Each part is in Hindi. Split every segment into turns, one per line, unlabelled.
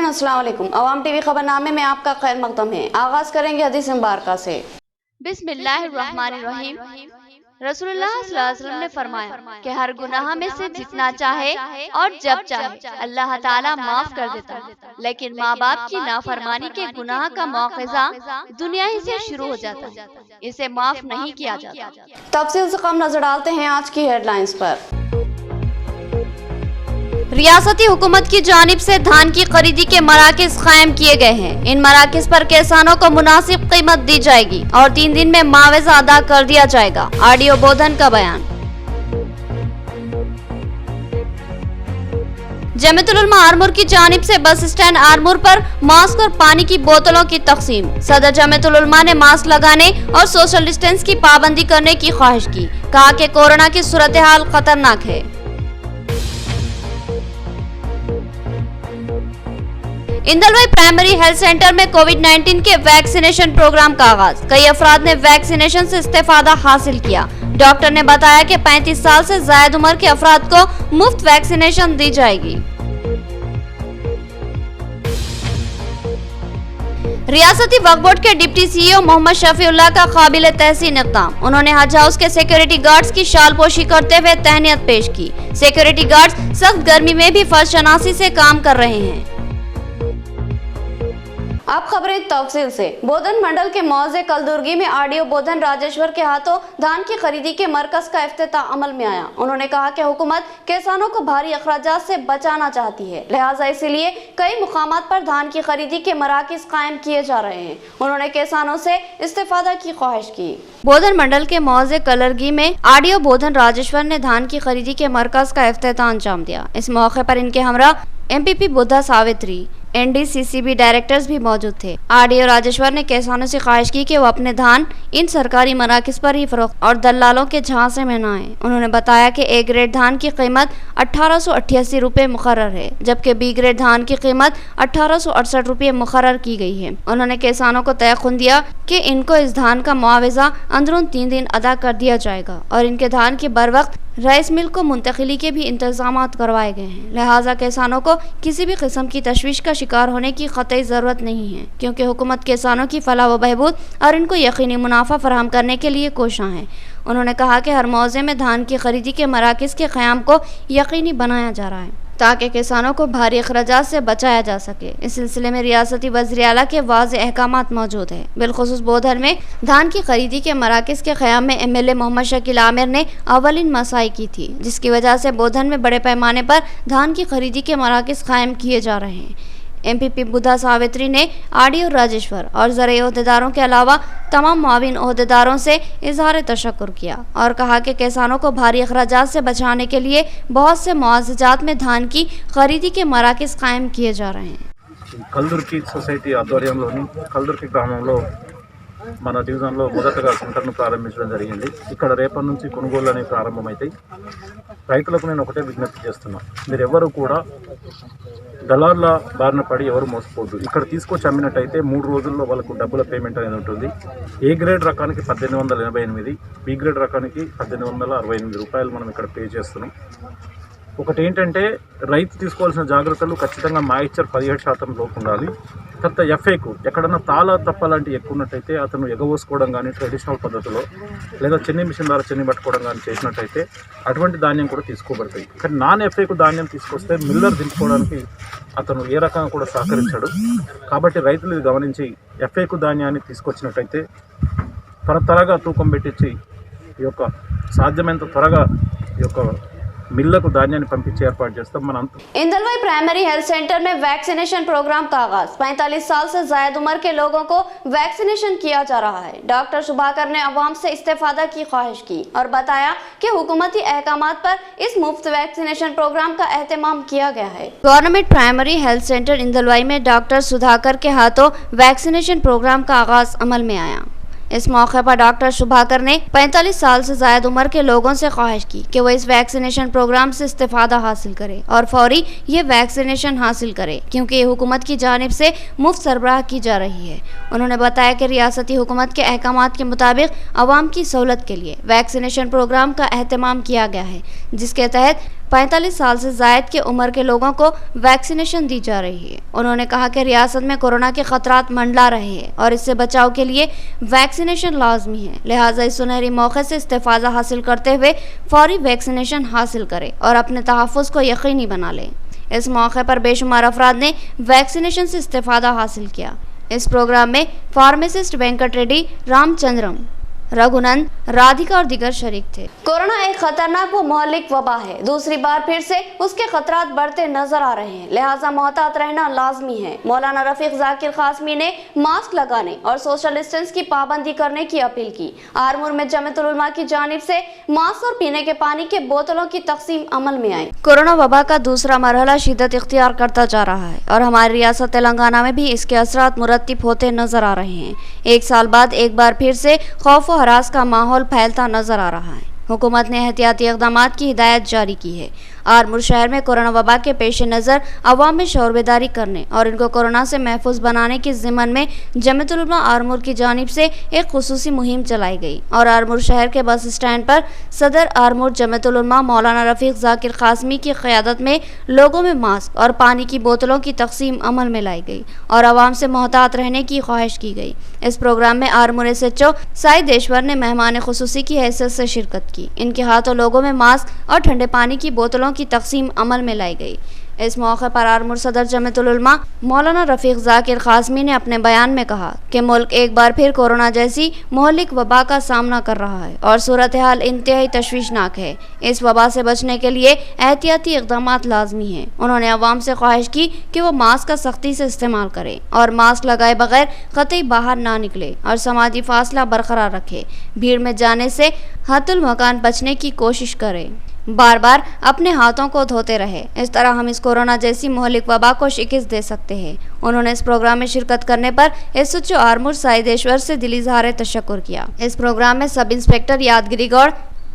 अस्सलाम वालेकुम। अवाम टीवी खबरनामे में आपका खैर मकदम है। आगाज करेंगे हदीस मुबारका से।
बिस्मिल्लाहिर्रहमानिर्रहीम। रसूलुल्लाह सल्लल्लाहु अलैहि वसल्लम ने फरमाया कि हर गुनाह में से जितना चाहे और जब चाहे अल्लाह ताला माफ कर देता है, लेकिन माँ बाप की नाफरमानी के गुनाह का मौक़िज़ा दुनिया ही से शुरू हो जाता है, इसे माफ नहीं किया जाता।
तफसील से कम नजर डालते हैं आज की हेडलाइंस पर।
रियासती हुकूमत की जानिब से धान की खरीदी के मराकज़ कायम किए गए हैं। इन मराकज़ पर किसानों को मुनासिब कीमत दी जाएगी और 3 दिन में मुआवजा अदा कर दिया जाएगा। आरडीओ बोधन का बयान। जमीयतुल उलमा आरमूर की जानिब से बस स्टैंड आरमूर पर मास्क और पानी की बोतलों की तकसीम। सदर जमीयतुल उलमा ने मास्क लगाने और सोशल डिस्टेंस की पाबंदी करने की ख्वाहिश की। कहा कि कोरोना की सूरत हाल खतरनाक है। इंदलवाई प्राइमरी हेल्थ सेंटर में कोविड-19 के वैक्सीनेशन प्रोग्राम का आगाज। कई अफराद ने वैक्सीनेशन से इस्तेफादा हासिल किया। डॉक्टर ने बताया कि 35 साल से ज़ायद उम्र के अफराद को मुफ्त वैक्सीनेशन दी जाएगी। रियासती वक्फ बोर्ड के डिप्टी सीईओ मोहम्मद शफीउल्लाह का काबिल तहसीन इक़दाम। उन्होंने हज हाउस के सिक्योरिटी गार्ड्स की शालपोशी करते हुए तहनीत पेश की। सिक्योरिटी गार्ड्स सख्त गर्मी में भी फर्शनासी से काम कर रहे हैं।
अब खबरें तफसील से। बोधन मंडल के मौजे कलदुर्गी में आरडीओ बोधन राजेश्वर के हाथों धान की खरीदी के मरकज का इफ्तिताह अमल में आया। उन्होंने कहा कि हुकूमत किसानों को भारी अखराजात से बचाना चाहती है, लिहाजा इसीलिए कई मुकामात पर धान की खरीदी के मराकज कायम किए जा रहे हैं। उन्होंने किसानों से इस्तेफादा की ख्वाहिश की।
बोधन मंडल के मौजे कलरगी में आरडीओ बोधन राजेश्वर ने धान की खरीदी के मरकज का इफ्तिताह अंजाम दिया। इस मौके पर इनके हमरा एमपीपी बुद्धा सावित्री, एनडीसीसीबी डायरेक्टर्स भी मौजूद थे। आरडीओ राजेश्वर ने किसानों से ख्वाहिश की कि वो अपने धान इन सरकारी मराकज़ पर ही फरोख्त और दलालों के झांसे में न आए। उन्होंने बताया कि ए ग्रेड धान की कीमत 1888 रुपये मुकर्रर है, जबकि बी ग्रेड धान की कीमत 1868 रुपये मुकर्रर की गई है। उन्होंने किसानों को तयक़ुन दिया कि इनको इस धान का मुआवजा अंदरून 3 दिन अदा कर दिया जाएगा और इनके धान की बर वक्त राइस मिल को मुंतकिली के भी इंतजामात करवाए गए हैं। लिहाजा किसानों को किसी भी किस्म की तशवीश का शिकार होने की क़तई ज़रूरत नहीं है, क्योंकि हुकूमत किसानों की फलाह व बहबूद और इनको यकीनी मुनाफा फराहम करने के लिए कोशां है। उन्होंने कहा कि हर मौज़े में धान की खरीदी के मराकज़ के क़याम को यकीनी बनाया जा रहा है ताकि किसानों को भारी अखराजात से बचाया जा सके। इस सिलसिले में रियासती वज़ीर आला के वाज़ेह अहकामात मौजूद है। बिलखुसूस बोधन में धान की खरीदी के मराकज़ के क़याम में एमएलए मोहम्मद शकील आमिर ने अवलिन मसाई की थी, जिसकी वजह से बोधन में बड़े पैमाने पर धान की खरीदी के मराकज़ कायम किए जा रहे हैं। एमपीपी बुद्धा सावित्री ने आरडीओ राजेश्वर और ज़राई ओहदेदारों के अलावा तमाम मुआविन ओहदेदारों से इजहार तशक्कुर किया और कहा कि किसानों को भारी अखराजात से बचाने के लिए बहुत से मुआवजात में धान की खरीदी के मराकज़ कायम किए जा रहे हैं।
कलदुर्गी सोसाइटी ఆధ్వర్యంలోని కల్దుర్కి గ్రామంలో మన డివిజన్లో మొదటగా సెంటర్ను ప్రారంభించడం జరిగింది। ఇక్కడ రేపటి నుంచి కొనుగోలు అనేవి ప్రారంభమవుతాయి। రైతులకు నేను ఒకటే విజ్ఞప్తి చేస్తున్నా, మీరు ఎవరు కూడా దళార్ల బారిన పడి ఎవరు మోసపోద్దు। ఇక్కడ తీసుకొచ్చి అమ్మినట్టయితే 3 రోజుల్లో వాళ్ళకు డబ్బుల పేమెంట్ అనేది ఉంటుంది। ఏ గ్రేడ్ రకానికి 1888, బి గ్రేడ్ రకానికి 1868 రూపాయలు మనం ఇక్కడ పే చేస్తున్నాం। ఒకటి ఏంటంటే రైతు తీసుకోవాల్సిన జాగ్రత్తలు ఖచ్చితంగా మాయిశ్చర్ 17% లోపు ఉండాలి। తర్వాత ఎఫ్ఏకు ఎక్కడన్నా తాళ తప్ప లాంటివి ఎక్కువ ఉన్నట్టయితే అతను ఎగవోసుకోవడం కానీ ట్రెడిషనల్ పద్ధతిలో లేదా చెన్ని మిషన్ ద్వారా చెన్ని పట్టుకోవడం కానీ చేసినట్టయితే అటువంటి ధాన్యం కూడా తీసుకోబడుతుంది। కానీ నాన్ ఎఫ్ఏకు ధాన్యం తీసుకొస్తే మిల్లర్ దించుకోవడానికి అతను ఏ రకంగా కూడా సహకరించాడు। కాబట్టి రైతులు ఇది గమనించి ఎఫ్ఏకు ధాన్యాన్ని తీసుకొచ్చినట్టయితే త్వరగా తూకం పెట్టించి ఈ యొక్క సాధ్యమైనంత త్వరగా ఈ యొక్క मिल्लकु धान्याన్ని పంపించే ఏర్పాటు చేస్తాం। మన
इंदलवाई प्राइमरी हेल्थ सेंटर में वैक्सीनेशन प्रोग्राम का आगाज। 45 साल से ज़ायद उम्र के लोगों को वैक्सीनेशन किया जा रहा है। डॉक्टर सुभाकर ने अवाम से इस्तेफादा की ख्वाहिश की और बताया कि हुकूमती अहकामात पर इस मुफ्त वैक्सीनेशन प्रोग्राम का एहतमाम किया गया है।
गवर्नमेंट प्राइमरी हेल्थ सेंटर इंदलवाई में डॉक्टर सुधाकर के हाथों वैक्सीनेशन प्रोग्राम का आगाज अमल में आया। इस मौके पर डॉक्टर सुभाकर ने 45 साल से ज़ायद उम्र के लोगों से ख्वाहिश की कि वो इस वैक्सीनेशन प्रोग्राम से इस्तेफादा हासिल करें और फौरी ये वैक्सीनेशन हासिल करें, क्योंकि ये हुकूमत की जानिब से मुफ्त सरबराह की जा रही है। उन्होंने बताया कि रियासती हुकूमत के अहकामात के मुताबिक आवाम की सहूलत के लिए वैक्सीनेशन प्रोग्राम का एहतमाम किया गया है, जिसके तहत 45 साल से ज़ायद की उम्र के लोगों को वैक्सीनेशन दी जा रही है। उन्होंने कहा कि रियासत में कोरोना के खतरात मंडरा रहे हैं और इससे बचाव के लिए वैक्सीनेशन लाजमी है, लिहाजा इस सुनहरी मौके से इस्तेफादा हासिल करते हुए फौरी वैक्सीनेशन हासिल करें और अपने तहफ़्फ़ुज़ को यकीनी बना लें। इस मौके पर बेशुमार अफराद ने वैक्सीनेशन से इस्तेफादा हासिल किया। इस प्रोग्राम में फार्मासिस्ट वेंकट रेड्डी, रामचंद्रम, रघुनंद, राधिका और दीगर शरीक थे।
कोरोना एक खतरनाक व महलिक वबा है। दूसरी बार फिर से उसके खतरात बढ़ते नजर आ रहे हैं, लिहाजा मोहतात रहना लाजमी है। मौलाना रफीक जाकिर कासमी ने मास्क लगाने और सोशल डिस्टेंस की पाबंदी करने की अपील की। आरमूर में जमीयत उलमा की जानिब से मास्क और पीने के पानी के बोतलों की तकसीम अमल में आई।
कोरोना वबा का दूसरा मरहला शिद्दत इख्तियार करता जा रहा है और हमारी रियासत तेलंगाना में भी इसके असरात मुरत्तिब होते नजर आ रहे हैं। एक साल बाद एक बार फिर से खौफ हरास का माहौल फैलता नजर आ रहा है। हुकूमत ने एहतियाती इक़दामात की हिदायत जारी की है। आरमूर शहर में कोरोना वबा के पेश नज़र अवाम में शौर बेदारी करने और इनको कोरोना से महफूज बनाने के ज़िम्मन में जमीयत उलमा आरमूर की जानिब से एक खुसूसी मुहिम चलाई गई और आरमूर शहर के बस स्टैंड पर सदर आरमूर जमीयत उलमा मौलाना रफीक जाकिर कासमी की क़यादत में लोगों में मास्क और पानी की बोतलों की तकसीम अमल में लाई गई और आवाम से मोहतात रहने की ख्वाहिश की गई। इस प्रोग्राम में आरमूर SHO साइदेश्वर ने मेहमान खुसूसी की हैसियत से शिरकत की। इनके हाथों लोगों में मास्क और ठंडे पानी की बोतलों की तकसीम अमल में लाई गई। इस मौके पर आरमूर सदर जमीयत उलमा मौलाना रफीक जाकिर कासमी ने अपने बयान में कहा कि मुल्क एक बार फिर कोरोना जैसी महलिक वबा का सामना कर रहा है और सूरत हाल इंतहाई तशवीशनाक है। इस वबा से बचने के लिए एहतियाती इक़दामात लाजमी हैं। उन्होंने अवाम से ख्वाहिश की कि वो मास्क का सख्ती से इस्तेमाल करें और मास्क लगाए बगैर कतई बाहर ना निकले और समाजी फासला बरकरार रखे। भीड़ में जाने से हद्दुल मकान बचने की कोशिश करें। बार बार अपने हाथों को धोते रहे। इस तरह हम इस कोरोना जैसी महलिक वबा को शिकस्त दे सकते हैं। उन्होंने इस प्रोग्राम में शिरकत करने पर SHO आरमूर साइदेश्वर से दिली इज़हार तशक्कुर किया। इस प्रोग्राम में सब इंस्पेक्टर यादगिरी गौड़,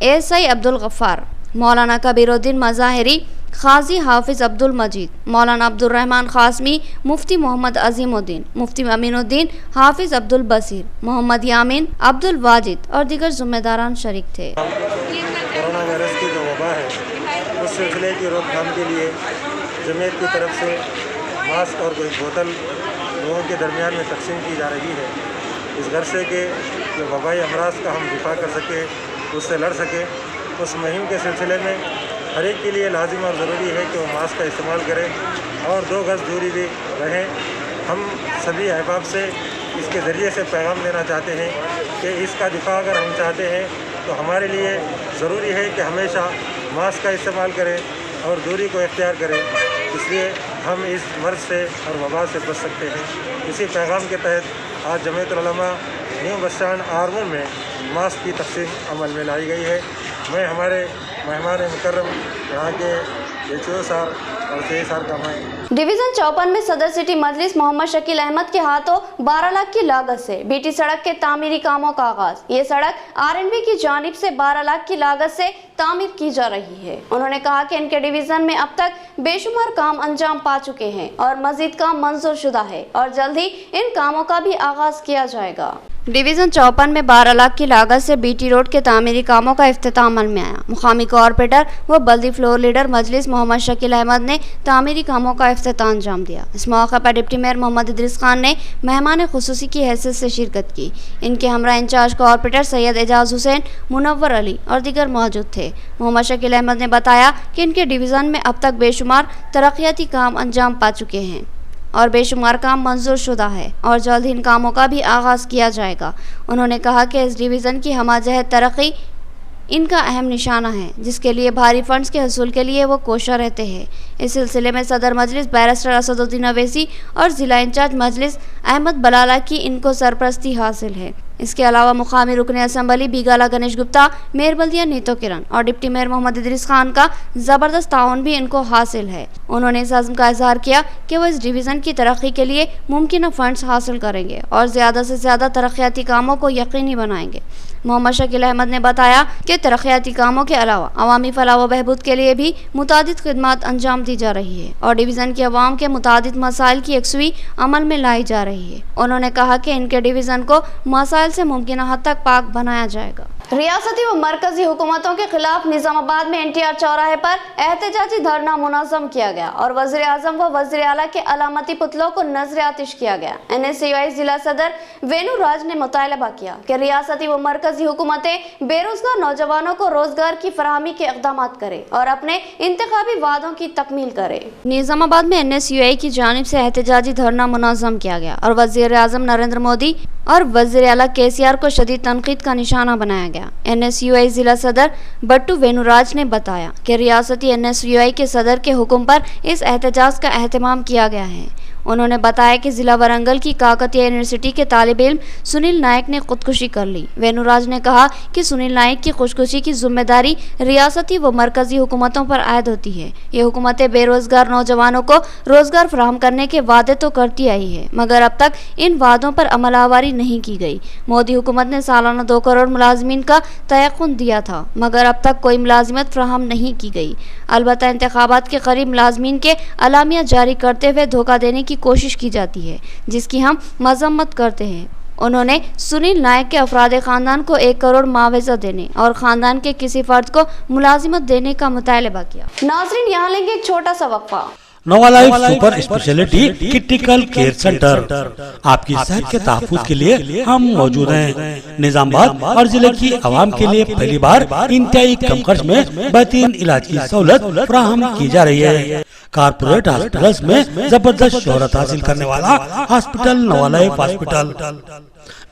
ASI अब्दुल गफ्फार, मौलाना कबीरुद्दीन मज़ाहिरी, खाजी हाफिज अब्दुल मजीद, मौलाना अब्दुल रहमान कासमी, मुफ्ती मोहम्मद अजीमुद्दीन, मुफ्ती अमीनुद्दीन, हाफिज अब्दुल बसीर, मोहम्मद यामीन, अब्दुल वाजिद और दीगर जिम्मेदारान शरीक थे।
कोरोना वायरस की जो वबा है उस सिलसिले की रोकथाम के लिए जमीयत की तरफ से मास्क और कोई बोतल लोगों के दरमियान में तकसीम की जा रही है, इस घर से कि जो वबाई अमराज का हम दिफा कर सके, उससे लड़ सके। उस मुहिम के सिलसिले में हर एक के लिए लाजिम और ज़रूरी है कि वो मास्क का इस्तेमाल करें और 2 गज़ दूरी भी रहें। हम सभी अहबाब से इसके ज़रिए से पैगाम देना चाहते हैं कि इसका दिफा अगर हम चाहते हैं तो हमारे लिए ज़रूरी है कि हमेशा मास्क का इस्तेमाल करें और दूरी को इख्तियार करें। इसलिए हम इस मर्ज़ से और वबा से बच सकते हैं। इसी पैगाम के तहत आज Jamiat Ulama new bus stand Armoor में मास्क की तकसीम अमल में लाई गई है। मैं हमारे मेहमान मुकर्रम यहाँ के HO साहब और CA साहब का मैं
डिवीजन 54 में सदर सिटी मजलिस मोहम्मद शकील अहमद के हाथों 12 लाख की लागत से BT सड़क के तामीरी कामों का आगाज। ये सड़क RNB की जानिब से 12 लाख की लागत से तामीर की जा रही है। उन्होंने कहा कि इनके डिवीजन में अब तक बेशुमार काम अंजाम पा चुके हैं और मजीद काम मंजूर शुदा है और जल्द ही इन कामों का भी आगाज किया जाएगा।
डिवीज़न 54 में 12 लाख की लागत से BT रोड के तामीरी कामों का इफ्तिताह अमल में आया। मुकामी कॉरपोरेटर व बल्दी फ्लोर लीडर मजलिस मोहम्मद शकील अहमद ने तामीरी कामों का इफ्तिताह अंजाम दिया। इस मौके पर डिप्टी मेयर मोहम्मद इदरीस खान ने मेहमान खुसूसी की हैसियत से शिरकत की। इनके हमरा इंचार्ज कॉरपोरेटर सैयद एजाज हुसैन, मुनव्वर अली और दीगर मौजूद थे। मोहम्मद शकील अहमद ने बताया कि इनके डिवीज़न में अब तक बेशुमार तरक्याती काम अंजाम पा चुके हैं और बेशुमार काम मंजूर शुदा है और जल्द इन कामों का भी आगाज़ किया जाएगा। उन्होंने कहा कि इस डिवीज़न की हमाजहत तरक्की इनका अहम निशाना है, जिसके लिए भारी फंड्स के हसूल के लिए वो कोशा रहते हैं। इस सिलसिले में सदर मजलिस बैरिस्टर असदुद्दीन अवैसी और ज़िला इंचार्ज मजलिस अहमद बलाला की इनको सरपरस्ती हासिल है। इसके अलावा मुकामी रुकन असम्बली बीगाला गणेश गुप्ता, मेयर बल्दिया नीतो किरण और डिप्टी मेयर मोहम्मद इदरीस खान का ज़बरदस्त ताउन भी इनको हासिल है। उन्होंने इस अज़्म का इजहार किया कि वो इस डिवीज़न की तरक्की के लिए मुमकिन फंड्स हासिल करेंगे और ज़्यादा से ज़्यादा तरक्याती कामों को यकीनी बनाएंगे। मोहम्मद शकील अहमद ने बताया कि तरक्याती कामों के अलावा अवामी फलाह व बहबूद के लिए भी मुतादिद खिदमात अंजाम दी जा रही है और डिवीज़न के अवाम के मुतादिद मसाइल की यकसुई अमल में लाई जा रही है। उन्होंने कहा कि इनके डिवीज़न को मसाइल से मुमकिन हद तक पाक बनाया जाएगा।
रियासती व मरकजी हुकूमतों के खिलाफ निजामाबाद में NTR चौराहे पर एहतजाजी धरना मुनज़्ज़म किया गया और वज़ीर आज़म व वज़ीर आला के अलामती पुतलों को नजर आतिश किया गया। NSCUI जिला सदर वेणु राज ने मुतालबा किया कि रियासती व मरकजी हुकूमतें बेरोजगार नौजवानों को रोजगार की फराहमी के इक़दाम करें और अपने इंतखाबी वादों की तकमील करे।
निजामाबाद में NSCUI की जानिब से एहतजाजी धरना मुनज़्ज़म किया गया और वज़ीर आज़म नरेंद्र मोदी और वज़ीर आला KCR को शदीद तनकीद का निशाना बनाया गया। NSCUI जिला सदर बट्टू वेणुराज ने बताया कि रियासती NSCUI के सदर के हुक्म पर इस एहतजाज का एहतमाम किया गया है। उन्होंने बताया कि जिला वरंगल की काकतीय यूनिवर्सिटी के तालिब इल्म सुनील नायक ने खुदकुशी कर ली। वेणुराज ने कहा कि सुनील नायक की खुदकुशी की जिम्मेदारी रियासती व मरकजी हुकूमतों पर आयद होती है। ये हुकूमतें बेरोजगार नौजवानों को रोजगार फराहम करने के वादे तो करती आई है, मगर अब तक इन वादों पर अमलावरी नहीं की गई। मोदी हुकूमत ने सालाना 2 करोड़ मुलाजमीन का तयक़ुन दिया था, मगर अब तक कोई मुलाजिमत फराहम नहीं की गई। अलबत्ता इंतखाबात के करीब मुलाजमीन के अलामिया जारी करते हुए धोखा देने की कोशिश की जाती है, जिसकी हम मजम्मत करते हैं। उन्होंने सुनील नायक के अफराद खानदान को 1 करोड़ मुआवजा देने और खानदान के किसी फर्द को मुलाजिमत देने का मुतालबा किया।
नाज़रीन, यहाँ लेंगे एक छोटा सा वक्फा।
Nova Life Super Speciality Critical Care Centre आपकी सेहत के तहफ़्फ़ुज़ के लिए हम मौजूद हैं। निजामाबाद और जिले की आवाम के लिए पहली बार इंतहाई कम खर्च में बेहतरीन इलाज की सहूलत फराहम की जा रही है। कारपोरेट हॉस्पिटल्स में जबरदस्त शोहरत हासिल करने वाला हॉस्पिटल नोवा लाइफ हॉस्पिटल,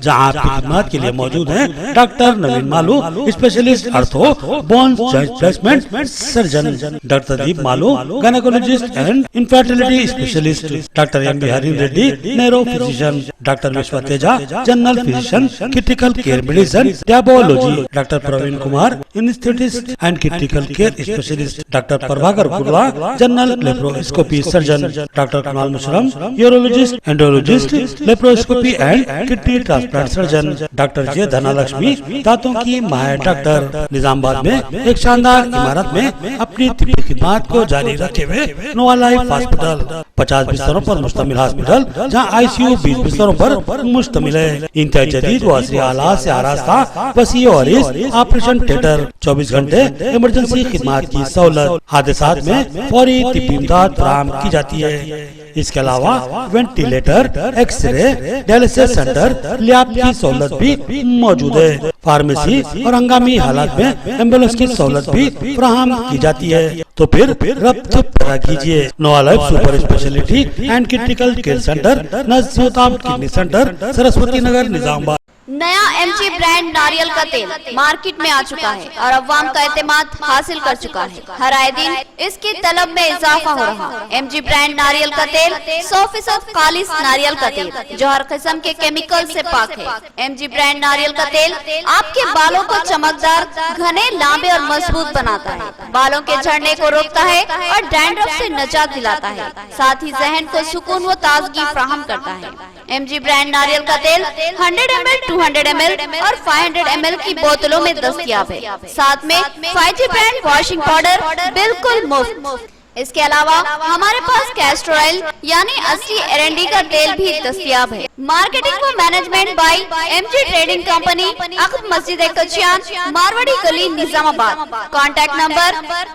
जहां आपकी खिदमत के लिए मौजूद हैं doctor Naveen Malu, specialist ortho, bone joint replacement surgeon, doctor Deep Malu, gynaecologist and infertility specialist, doctor M B Hareen Reddy, neuro physician, doctor Vishwa Teja, general physician, critical care medicine, diabetology, doctor Praveen Kumar, anaesthetist and critical care specialist, doctor Prabhakar Gurla, general laparoscopy surgeon, doctor Kamal Musharam, urologist, andrologist, laparoscopy and kidney transplant surgeon, doctor J Dhanalakshmi, दांतों की माहिर डॉक्टर। निजामाबाद में एक शानदार इमारत में अपनी तिब्बी खिदमत को जारी रखे हुए नोवा लाइफ हॉस्पिटल 50 बिस्तरों पर मुश्तमिल हॉस्पिटल, जहां ICU 20 बिस्तरों पर मुश्तमिल है। इंतहाई जदीद व असरी आलात से आरास्ता वसी और इस ऑपरेशन थिएटर, 24 घंटे इमरजेंसी खिदमत की सहूलत, हादसात में फौरी तिब्बी इमदाद फराहम की जाती है। इसके अलावा ventilator, x ray, dialysis centre, lab की सहूलत भी मौजूद है। फार्मेसी और हंगामी हालात में एम्बुलेंस की सहूलत भी फराहम की जाती है। तो फिर रब्त पैदा कीजिए। Nova Life Super Speciality and critical Care Centre, Nazeer kidney centre, Saraswati Nagar, Nizamabad.
नया MG ब्रांड नारियल का तेल मार्केट में आ चुका है और अवाम का एतमाद हासिल कर चुका है। हर आए दिन इसकी तलब में इजाफा हो रहा है। MG ब्रांड नारियल का तेल 100% खालिस नारियल का तेल जो हर किस्म के केमिकल से पाक है। MG ब्रांड नारियल का तेल आपके बालों को चमकदार, घने, लंबे और मजबूत बनाता है, बालों के झड़ने को रोकता है और डैंड्रफ से निजात दिलाता है, साथ ही जहन को सुकून व ताजगी फराहम करता है। MG ब्रांड नारियल का तेल 100 ml, 200 ml और 500 ml की बोतलों में दस्तयाब है। साथ में 5G ब्रांड वॉशिंग पाउडर बिल्कुल मुफ्त। इसके अलावा हमारे पास कैस्टर ऑयल यानी असली एरंडी का तेल भी दस्तयाब है। मार्केटिंग व management by MG trading company, अक़ब मस्जिद कचियान, मारवाड़ी गली, निजामाबाद। Contact number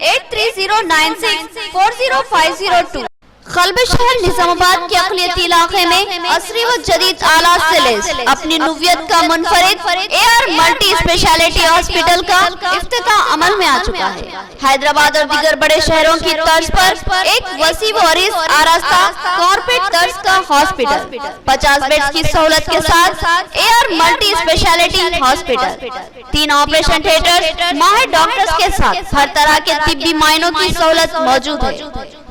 8309640502। खल्ब शहर निजामाबाद के अक़लियती इलाके में असरी व जदीद आलात से लैस अपनी नुवियत का मुनफरिद AR मल्टी स्पेशलिटी हॉस्पिटल का इफ्तिताह अमल में आ चुका है। हैदराबाद और दीगर बड़े शहरों की तर्ज पर एक वसी व अरीज आरास्ता कॉर्पोरेट तर्ज का हॉस्पिटल, 50 बेड की सहूलत के साथ AR multi speciality hospital, 3 operation theatre, माहिर डॉक्टर्स के साथ हर तरह के तिब्बी मायनों की सहूलत मौजूद है।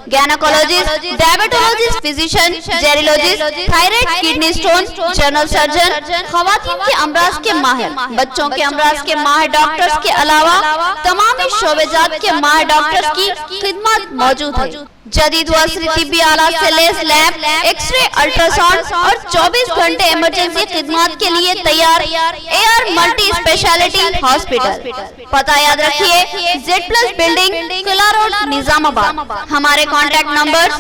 Gynaecologist, diabetologist, physician, geriatrologist, thyroid, kidney stone, general surgeon, खवातीन के अमराज के माहिर, बच्चों के अमराज के माहिर डॉक्टर्स के अलावा तमाम शोबेजात के माहिर डॉक्टर्स की खिदमत मौजूद है। जदीद व असरी तिब्बी आलात से लेस लैब, एक्सरे, अल्ट्रासाउंड और 24 घंटे इमरजेंसी खिदमत के लिए तैयार AR मल्टी स्पेशलिटी हॉस्पिटल। पता याद रखिए, Z+ बिल्डिंग, किला रोड, निजामाबाद। हमारे कॉन्टैक्ट नंबर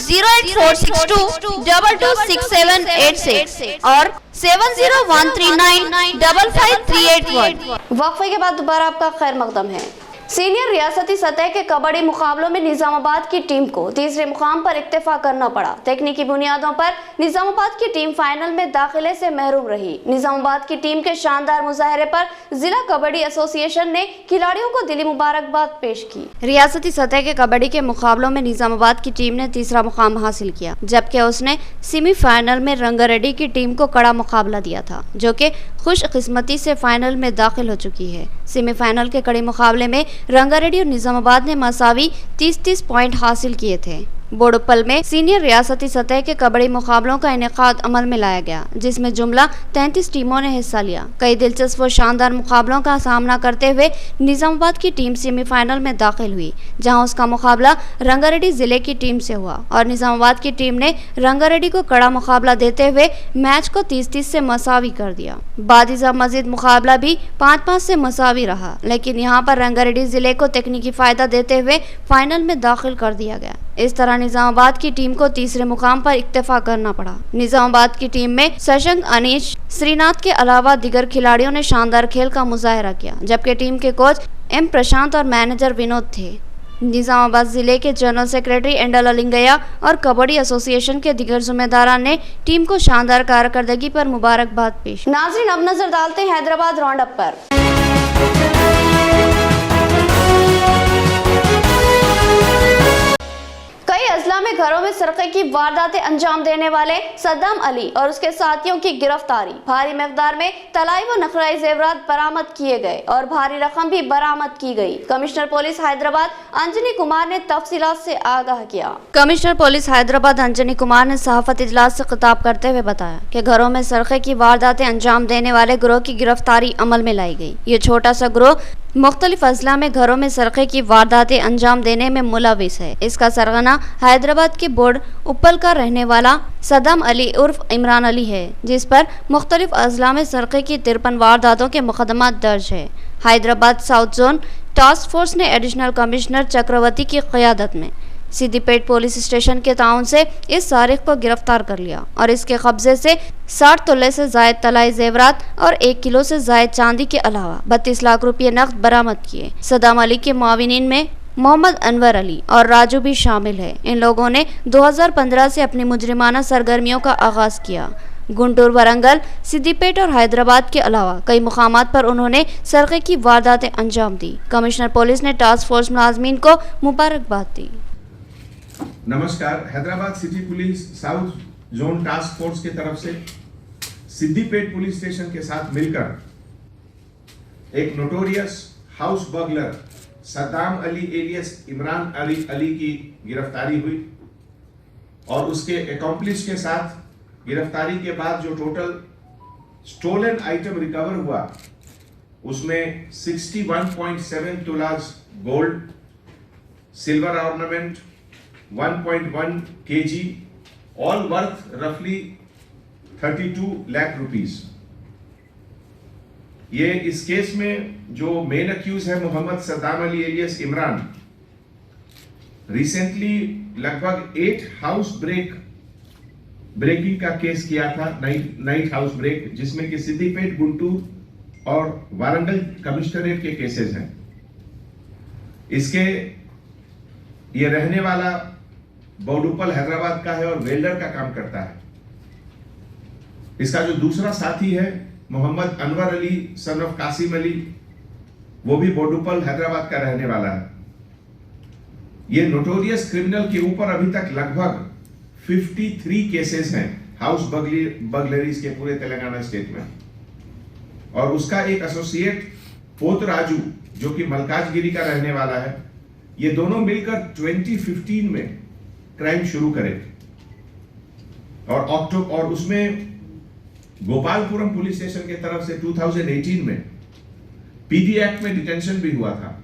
08462 226786 और 7013955381।
वक्फे के बाद दोबारा आपका खैर मकदम है। सीनियर रियासती सतह के कबड्डी मुकाबलों में निजामाबाद की टीम को तीसरे मुकाम पर इक्तफा करना पड़ा। तकनीकी बुनियादों पर निजामाबाद की टीम फाइनल में दाखिले से महरूम रही। निजामाबाद की टीम के शानदार मुजाहरे पर जिला कबड्डी एसोसिएशन ने खिलाड़ियों को दिली मुबारकबाद पेश की।
रियासती सतह के कबड्डी के मुकाबलों में निजामाबाद की टीम ने तीसरा मुकाम हासिल किया, जबकि उसने सेमीफाइनल में रंगारेड्डी की टीम को कड़ा मुकाबला दिया था, जो कि खुशकिस्मती से फाइनल में दाखिल हो चुकी है। सेमीफाइनल के कड़े मुकाबले में रंगारेड्डी और निजामाबाद ने मसावी 30-30 पॉइंट हासिल किए थे। बोडुप्पल में सीनियर रियासती सतह के कबड्डी मुकाबलों का इनेकाद अमल में लाया गया, जिसमें जुमला 33 टीमों ने हिस्सा लिया। कई दिलचस्प व शानदार मुकाबलों का सामना करते हुए निजामाबाद की टीम सेमीफाइनल में दाखिल हुई, जहां उसका मुकाबला रंगारेड्डी जिले की टीम से हुआ और निजामाबाद की टीम ने रंगारेड्डी को कड़ा मुकाबला देते हुए मैच को 30-30 से मसावी कर दिया। बादिजा मजीद मुकाबला भी 5-5 से मसावी रहा, लेकिन यहाँ पर रंगारेड्डी जिले को तकनीकी फायदा देते हुए फाइनल में दाखिल कर दिया गया। इस तरह निजामाबाद की टीम को तीसरे मुकाम पर इक्तफा करना पड़ा। निजामाबाद की टीम में सशंक, अनीश, श्रीनाथ के अलावा दीगर खिलाड़ियों ने शानदार खेल का मुजाहरा किया, जबकि टीम के कोच M प्रशांत और मैनेजर विनोद थे। निजामाबाद जिले के जनरल सेक्रेटरी एंडल अलिंगया और कबड्डी एसोसिएशन के दीगर जिम्मेदारान ने टीम को शानदार कारकर्दगी पर मुबारकबाद पेश।
नाज़रीन, अब नजर डालते हैं हैदराबाद राउंड अप पर। कई अजला में घरों में सरक़े की वारदातें अंजाम देने वाले सद्दाम अली और उसके साथियों की गिरफ्तारी। भारी मकदार में तलाई व नखराई जेवरात बरामद किए गए और भारी रकम भी बरामद की गई। कमिश्नर पुलिस हैदराबाद अंजनी कुमार ने तफसीलात से आगाह किया।
कमिश्नर पुलिस हैदराबाद अंजनी कुमार ने सहाफत इजलास से खिताब करते हुए बताया कि घरों में सरक़े की वारदातें अंजाम देने वाले गिरोह की गिरफ्तारी अमल में लाई गई। ये छोटा सा गिरोह मुख्तलिफ अजला में घरों में सरक़े की वारदातें अंजाम देने में मुलविस है। इसका सरगना हैदराबाद के बोर्ड उप्पल का रहने वाला सद्दाम अली उर्फ इमरान अली है, जिस पर मुख्तलिफ अजला में सरक़े की 53 वारदातों के मुकदमात दर्ज है। Hyderabad south zone task force ने एडिशनल कमिश्नर चक्रवर्ती की क़यादत में सिद्दीपेट पुलिस स्टेशन के ताउन से इस सारिक को गिरफ्तार कर लिया और इसके कब्जे से 60 तोले से जायद तलाई जेवरात और 1 किलो से जायद चांदी के अलावा 32 लाख रुपये नकद बरामद किए। सद्दाम अली के मुआविनीन में मोहम्मद अनवर अली और राजू भी शामिल है। इन लोगों ने 2015 से अपनी मुजरिमाना सरगर्मियों का आगाज किया। गुंटूर, वरंगल, सिद्दीपेट और हैदराबाद के अलावा कई मुकामात पर उन्होंने सरक़े की वारदातें अंजाम दी। कमिश्नर पुलिस ने टास्क फोर्स मुलाजमीन को मुबारकबाद दी।
नमस्कार। Hyderabad city police south zone task force की तरफ से सिद्दीपेट पुलिस स्टेशन के साथ मिलकर एक notorious house burglar Saddam Ali alias Imran Ali की गिरफ्तारी हुई और उसके एकम्प्लिस के साथ गिरफ्तारी के बाद जो टोटल स्टोलन आइटम रिकवर हुआ उसमें 61.7 tolas gold, silver ornament, 1.1 kg, all worth roughly 32 lakh rupees। ये इस केस में जो मेन अक्यूज है मोहम्मद सद्दाम अली एलियस इमरान, रिसेंटली लगभग 8 हाउस ब्रेकिंग का केस किया था, नाइट हाउस ब्रेक, जिसमें कि सिद्दीपेट, गुंटूर और वारंगल कमिश्नरेट के केसेस हैं। इसके ये रहने वाला बोडुप्पल हैदराबाद का है और वेल्डर का काम करता है। इसका जो दूसरा साथी है मोहम्मद अनवर अली सन ऑफ कासिम अली, वो भी बोडुप्पल हैदराबाद का रहने वाला है। ये नोटोरियस क्रिमिनल के ऊपर अभी तक लगभग 53 केसेस हैं हाउस बगलरीज के पूरे तेलंगाना स्टेट में। और उसका एक एसोसिएट पोत राजू जो कि मलकाजगिरी का रहने वाला है, ये दोनों मिलकर 2015 में क्राइम शुरू करे और उसमें गोपालपुरम पुलिस स्टेशन की तरफ से 2018 में पीडी एक्ट में डिटेंशन भी हुआ था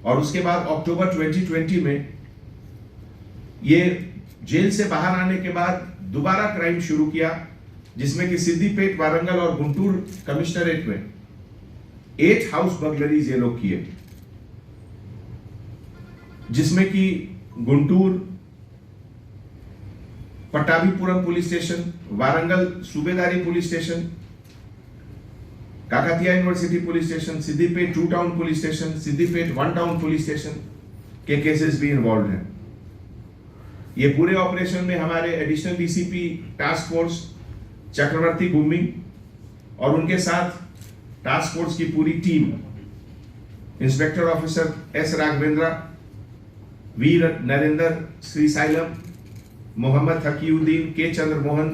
और उसके बाद अक्टूबर 2020 में ये जेल से बाहर आने के बाद दोबारा क्राइम शुरू किया, जिसमें कि सिद्दीपेट, वारंगल और गुंटूर कमिश्नरेट में 8 हाउस बर्गलरीज ये लोग किए, जिसमें कि Guntur Pattabhipuram police station, Warangal Subedari police station, Kakatiya University police station, Siddipet 2 town police station, Siddipet 1 town police station के केसेस भी इन्वॉल्व हैं। ये पूरे ऑपरेशन में हमारे additional DCP task force Chakravarthy Gummi और उनके साथ टास्क फोर्स की पूरी team, inspector officer S Raghavendra, Veer Narendra Srisailam, Mohammed Haqiuddin, K Chandramohan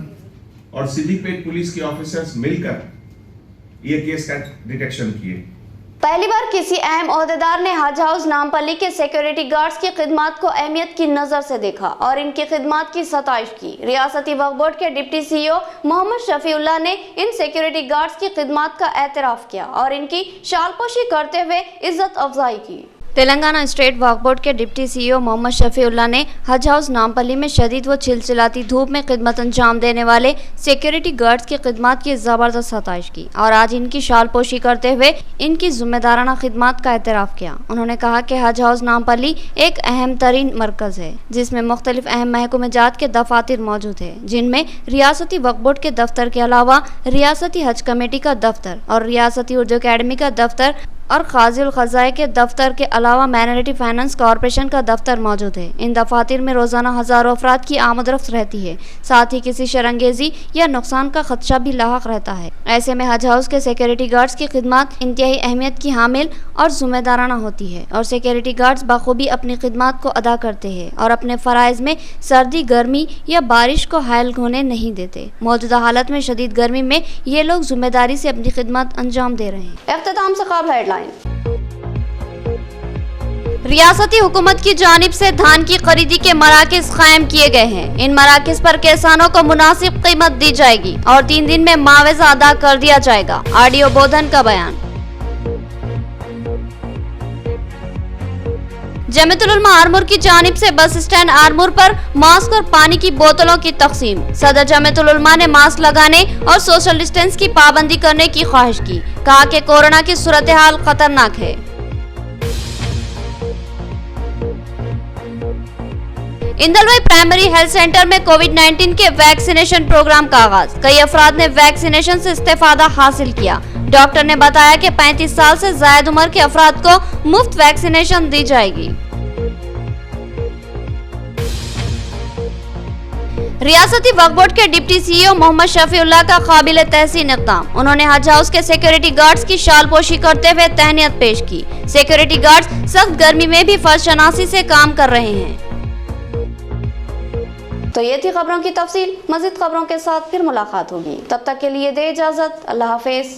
और सिद्दीपेट पुलिस के ऑफिसर्स मिलकर ये केस का डिटेक्शन किए।
पहली बार किसी अहम ओहदेदार ने हज हाउस नामपल्ली के सिक्योरिटी गार्ड्स की खिदमत को अहमियत की नजर से देखा और इनकी खिदमत की सताइश की। रियासती वक्फ बोर्ड के डिप्टी सीईओ मोहम्मद शफीउल्लाह ने इन सिक्योरिटी गार्ड्स की खिदमत का एतराफ किया और इनकी शालपोशी करते हुए इज्जत अफजाई की।
तेलंगाना स्टेट वक्फ बोर्ड के डिप्टी सीईओ मोहम्मद शफीउल्लाह ने हज हाउस नामपल्ली में शदीद व चिलचिलाती धूप में खिदमत अंजाम देने वाले सिक्योरिटी गार्ड्स की खिदमत की ज़बरदस्त सताइश की और आज इनकी शालपोशी करते हुए इनकी जिम्मेदाराना खिदमत का एतराफ़ किया। उन्होंने कहा कि हज हाउस नामपल्ली एक अहम तरीन मरकज़ है जिसमें मुख्तलिफ अहम महकूमजात के दफातर मौजूद है, जिनमें रियासती वक्फ बोर्ड के दफ्तर के अलावा रियासती हज कमेटी का दफ्तर और रियासती उर्दू अकेडमी का दफ्तर और खाज़िल ख़ज़ाए के दफ्तर के अलावा माइनॉरिटी फाइनेंस कॉरपोरेशन का दफ्तर मौजूद है। इन दफातर में रोज़ाना हज़ारों अफराद की आमदरफ्त रहती है, साथ ही किसी शरंगेज़ी या नुकसान का खदशा भी लाहक रहता है। ऐसे में हज हाउस के सिक्योरिटी गार्ड्स की खिदमत इंतहाई अहमियत की हामिल और ज़िम्मेदाराना होती है और सिक्योरिटी गार्ड्स बखूबी अपनी खिदमत को अदा करते हैं और अपने फ़राइज़ में सर्दी, गर्मी या बारिश को हायल होने नहीं देते। मौजूदा हालत में शदीद गर्मी में ये लोग जिम्मेदारी से अपनी खिदमत अंजाम दे रहे हैं।
इख्तिताम से कबल हेडलाइन।
रियासती हुकूमत की जानिब से धान की खरीदी के मराकज़ कायम किए गए हैं। इन मराकज़ पर किसानों को मुनासिब कीमत दी जाएगी और 3 दिन में मुआवजा अदा कर दिया जाएगा। आरडीओ बोधन का बयान। जमीयतुल उलमा आरमूर की जानिब से बस स्टैंड आरमूर पर मास्क और पानी की बोतलों की तकसीम। सदर जमीयतुल उलमा ने मास्क लगाने और सोशल डिस्टेंस की पाबंदी करने की ख्वाहिश की। कहा कि कोरोना की सूरत हाल खतरनाक है। इंदलवाई प्राइमरी हेल्थ सेंटर में कोविड-19 के वैक्सीनेशन प्रोग्राम का आगाज। कई अफराद ने वैक्सीनेशन से इस्तेफादा हासिल किया। डॉक्टर ने बताया कि 35 साल से ज़ायद उम्र के अफराद को मुफ्त वैक्सीनेशन दी जाएगी। रियासती वक्फ बोर्ड के डिप्टी सीईओ मोहम्मद शफीउल्लाह का काबिल तहसीन इक़दाम। उन्होंने हज हाउस के सिक्योरिटी गार्ड्स की शालपोशी करते हुए तहनीत पेश की। सिक्योरिटी गार्ड्स सख्त गर्मी में भी फर्शनासी से काम कर रहे हैं।
तो ये थी खबरों की तफसील। मज़ीद खबरों के साथ फिर मुलाकात होगी, तब तक के लिए दे इजाज़त। अल्लाह हाफिज़।